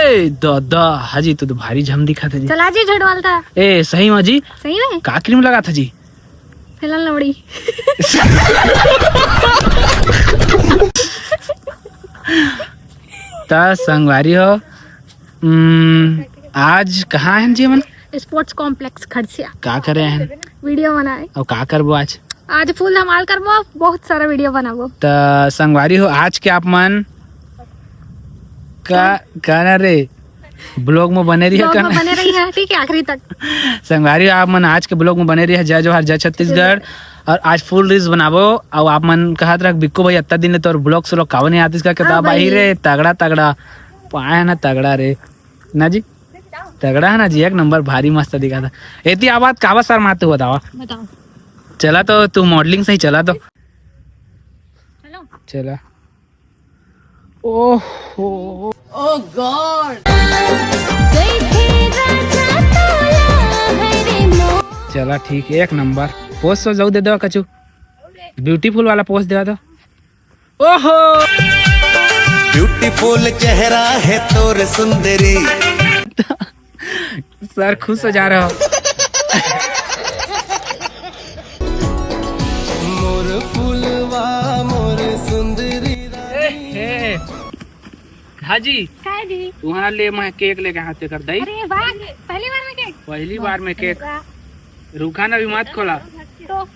ए दादा हाजी तो भारी झम दिखा था जी। चला जी झड़वाल था। ए सही में जी? सही में। का क्रीम लगा था जी? फिलहाल लवड़ी। ता संगवारी हो आज कहाँ हैं जी? मन स्पोर्ट्स कॉम्प्लेक्स खड़सिया। का करे हैं? वीडियो बनाए। और का करबो आज? आज फुल धमाल करबो, बहुत सारा वीडियो बनाबो। ता संगवारी हो आज के आप मन का कहना रे ब्लॉग में बने रही है, बने रही है ठीक है आखिरी तक। संगवारी आप मन आज के ब्लॉग में बने रही है। जय जोहार जय छत्तीसगढ़। और आज फुल रील्स बनाबो और आप मन कहत रख बिक्को भाई अत्ता दिन तो ब्लॉग से लोग कावन नहीं आतीस का किताब बाही रे तगड़ा तगड़ा पाया ना तगड़ा रे ना जी तगड़ा है ना जी एक नंबर भारी मस्त दिखा था। एती आवाज कावा सर मारते हुआ दावा बताओ। चला तो तू मॉडलिंग से ही चला तो चलो चला। ओहो Oh God! चला ठीक एक नंबर पोस्ट तो जाऊ दे दो कछु ब्यूटीफुल वाला पोस्ट दे दो। ओहो ब्यूटीफुल चेहरा है तोर सुंदरी। सर खुश हो जा रहे हो। मोर फूलवा मोर सुंदरी। हाजी काय दी? तुम्हारा लिए मैं केक लेके हाथ कर दई। अरे वाह पहली बार में केक। पहली बार में केक रूखा ना भी मत खोला। तो और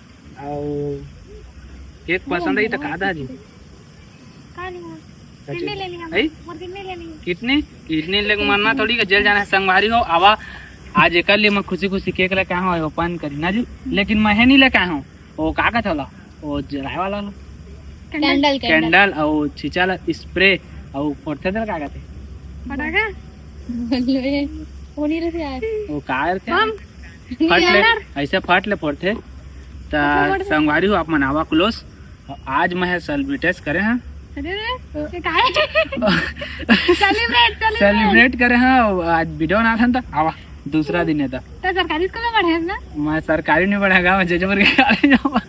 केक पसंद आई तो कादा जी कितने ले लिया? आई? और कितने ले लिए? कितने कितने लेके मरना थोड़ी का जेल जाना है। संगवारी हो आवा आज एक लिए मैं खुशी खुशी केक लेके आया हूँ ओपन करी ना जी। लेकिन मैं नहीं लेके आया हूँ वो कागज वाला वो जलाए वाला कैंडल और छिचा स्प्रे और फोड़ते थे कागज थे पटाखा होनी रहे यार वो कार थे फट ले ऐसे फट ले फोड़ते। तो संगवारी हो आप मनावा क्लोज आज मैं सेलिब्रेट करे हैं सेलिब्रेट करे हैं आज वीडियो ना था आवा दूसरा दिन है था सरकारी स्कूल में पढ़े ना। मैं सरकारी नहीं पढ़ेगा मैं जजमर के कॉलेज जाऊंगा।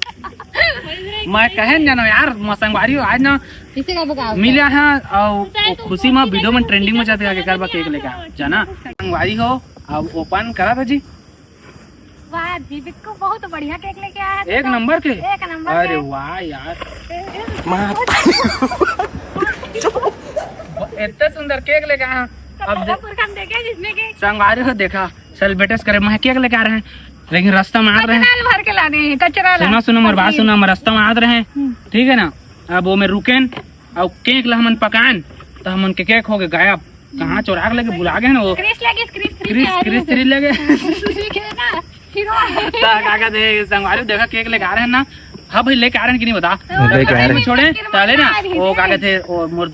मैं कहे न जानो यार मैं संगवारी हो आज ना इसे का बका मिला है और खुशी में वीडियो में ट्रेंडिंग में जाते हैं करबा केक लेके जाना संगवारी हो अब ओपन करा था जी। वाह जी बिक्कू बहुत बढ़िया केक लेके आया है। एक नंबर के एक नंबर अरे वाह यार इतना सुंदर केक लेके आया। अब जिसमें के संगवारी हो देखा सेलिब्रेट करे मैं केक लेके आ रहे हैं लेकिन रास्ता में आ रहे हैं भर के लाने हैं कचरा सुनो सुनो मेरी बात सुनो हम रास्ता में आ रहे हैं ठीक है ना। अब वो में रुकेन और केक ला हमन पकान तो हमन के केक हो गए गायब कहाँ चोरा के लेके बुला गए ना वो क्रिस थ्री लेके क्या कहते हैं संगवारी देखा केक लेके आ रहे हैं ना। हाँ भाई लेके आ रहे हैं कि नहीं बता छोड़े ताले ना वो क्या कहते हैं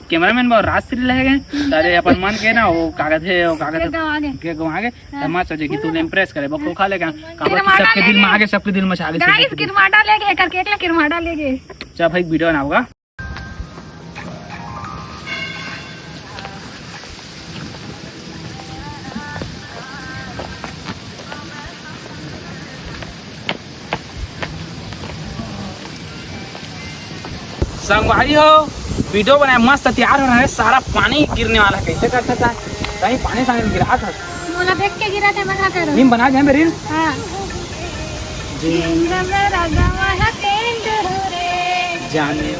कैमरामैन राजश्री ले गए तारे अपन मन के ना वो क्या कहते हैं वो क्या कहते केक गवा के मत सोचे कि तू इम्प्रेस करे वो खा लेगा सबके दिल में आगे सबके दिल में आगे गाइस किरमाटा लेके कर केक ला किरमाटा लेके चल भाई वीडियो ना होगा। संगवारी हो वीडियो बनाए मस्त तैयार हो रहा है सारा पानी गिरने वाला कैसे करता था कहीं पानी सामने गिरा था मोला देख के गिरा था बना कर नीम बना जाए मेरी हां जाने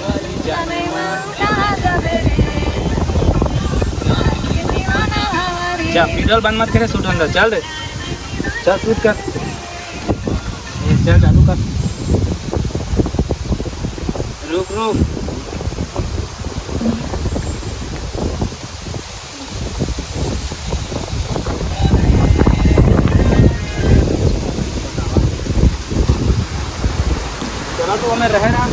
जा वीडियो बंद मत करे शूट अंदर चल रे चल शूट कर चल चालू कर रुक रुक चला तो हमें रहे ना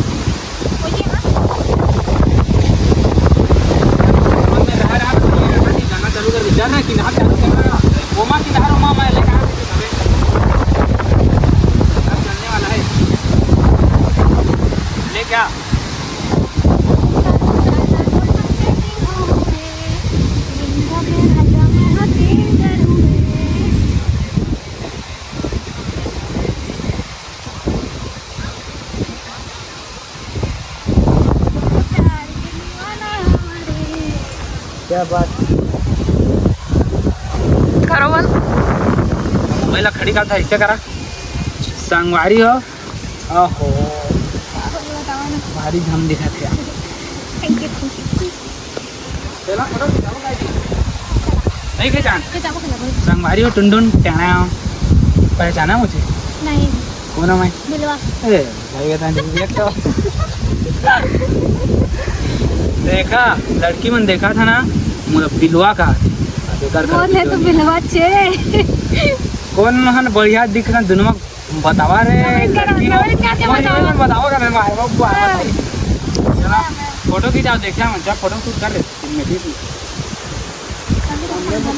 जाना चालू कर जाना किनार चालू कर ओमा किनार ओमा मैं लेकर चलने वाला है ले क्या क्या बात हो बल मोबाइल खड़ी का था ऐसे करा संगवारी हो ओहो भारी धम दिखा थे नहीं पहचान संगवारी हो टुंडुन टेना हो पहचाना मुझे नहीं कौन है मैं बिलवा ए भाई बता देख तो देखा लड़की मन देखा था ना मुझे बिलवा का बोले तो बिलवा छे कौन हन बढ़िया दिख रहा दोनों बतावा रे लड़की बताओ कर मार चला फोटो खींचाओ देखा मैं जब फोटो शूट कर रहे में ठीक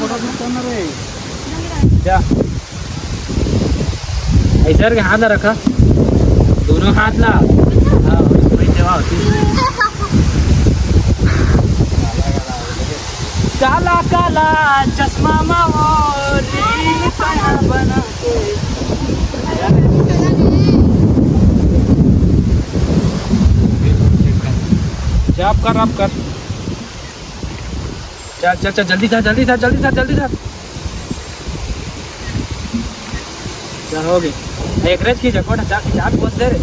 फोटो शूट करना रे जा ऐसा के हाथ ला रखा दोनों हाथ ला हाँ वही सेवा होती काला काला चश्मा मावरी खाना बना जब कर अब कर चल चल चल जल्दी था जल्दी था जल्दी था जल्दी था चल हो गई एक रेज की जकोट जा के जात बहुत दे रे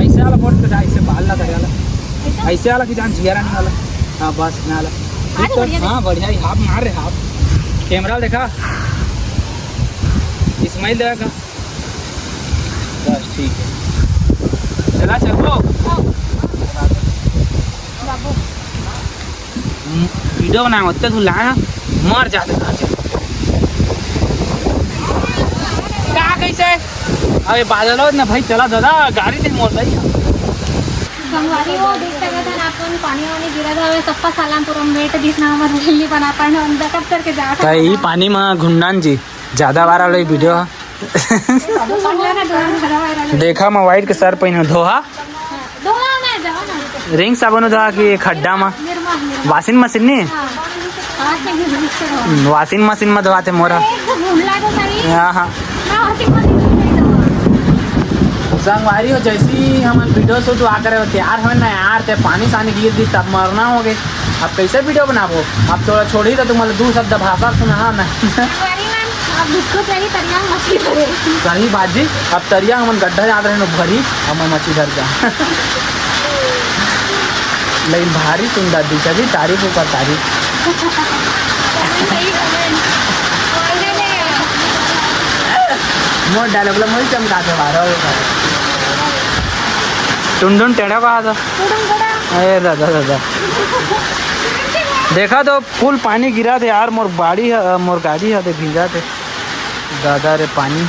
ऐसे वाला फोटो जा ऐसे बाल ना करे वाला ऐसे वाला की जान जिया नहीं वाला हाँ बस ना वाला हाँ बढ़िया ही हाफ मार रहे हाफ कैमरा देखा इस्माइल देखा बस ठीक है चला चलो वीडियो बना होते तू लाया मर जाते क्या कैसे अरे बादल हो ना भाई चला दादा गाड़ी नहीं मोड़ रही संगवारी हो देखता था ना अपन पानी वानी गिरा था वे सप्पा सालामपुरम वेट दिसना हमर रेली बना पाए हम दकत करके जा था कई पानी में घुंडन जी ज्यादा बार वाला वीडियो देखा मैं वाइट के सर पहन धोहा दोहा ना जाओ ना रिंग साबुन धोहा कि खड्डा में निर्मा वॉशिंग मशीन नहीं हां से यूज करो वॉशिंग मशीन में धोते मोरा घुमला तो सही हाँ हाँ ना वॉशिंग मशीन संगवारी हो जैसी हम वीडियो शूट आकर तैयार हो ना यार ते पानी सानी गिर दी तब मरना हो गए अब कैसे वीडियो बनाबो अब थोड़ा छोड़ी तो तुम्हारे दू शब्द भाषा सुना ना संगवारी मैम अब बिल्कुल सही तरिया मछली धरे सही बाजी अब तरिया हम गड्ढा याद रहे भरी अब मैं मछली धर जा लेकिन भारी सुंदर दिखा जी तारीफ ऊपर तारीफ सही कमेंट मोर डायलॉग ला मोर चमका के बारह टुंडुन टेढ़ा कहा था अरे दादा दादा देखा तो फुल पानी गिरा थे यार मोर गाड़ी है तो भीगा थे दादा रे पानी